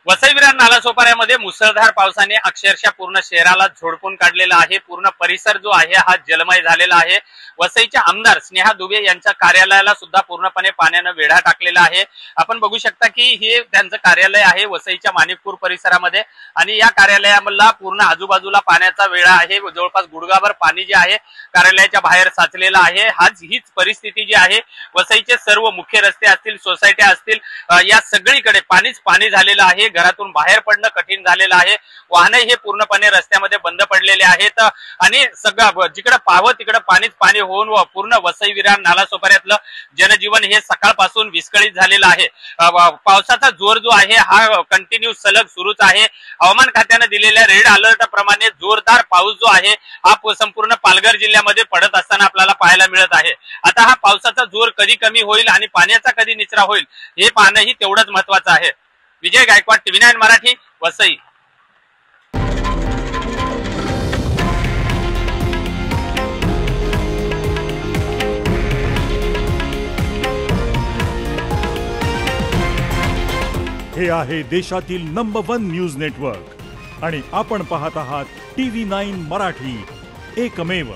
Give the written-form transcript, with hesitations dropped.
वसई विरार नालासोपाऱ्यामध्ये मुसळधार पावसाने अक्षरशः पूर्ण शहराला झोडपून काढलेला आहे। पूर्ण परिसर जो आहे हा जलमय झालेला आहे। वसईच्या आमदार स्नेहा दुबे यांच्या कार्यालयाला सुद्धा पूर्णपणे पाण्याने वेढा टाकलेला आहे। आपण बघू शकता की हे त्यांचं कार्यालय आहे वसईच्या माणिकपूर परिसरामध्ये आणि या कार्यालयाला पूर्ण आजूबाजूला पाण्याचा वेढा आहे। जवळपास गुडघाभर पाणी जे आहे कार्यालयाच्या बाहेर साचलेलं आहे। हीच परिस्थिती जी आहे वसईचे सर्व मुख्य रस्ते असतील, सोसायट्या असतील, या सगळीकडे पाणीच पाणी झालेलं आहे। घरातून बाहेर पडणं कठीण झालेलं आहे। वाहने हे पूर्णपणे रस्त्यामध्ये बंद पडलेले आहेत आणि सगळं जिकडे पाहावं तिकडे पाणीच पाणी होऊन पूर्ण वसई विरार नालासोपाऱ्यातलं जनजीवन हे सकाळपासून विस्कळीत झालेलं आहे। पावसाचा जोर जो आहे हा कंटिन्यू सलग सुरूच आहे। हवामान खात्याने दिलेल्या रेड अलर्ट प्रमाणे जोरदार पाऊस जो आहे हा संपूर्ण पालघर जिल्ह्यामध्ये पडत असताना आपल्याला पाहायला मिळत आहे। आता हा पावसाचा जोर कधी कमी होईल आणि पाण्याचा कधी निचरा होईल हे पाहणंही तेवढंच महत्वाचं आहे। विजय गायकवाड, TV9 मराठी, वसई। हे आहे देशातील नंबर 1 न्यूज नेटवर्क आणि आपण पाहत आहात TV9 मराठी, एकमेव।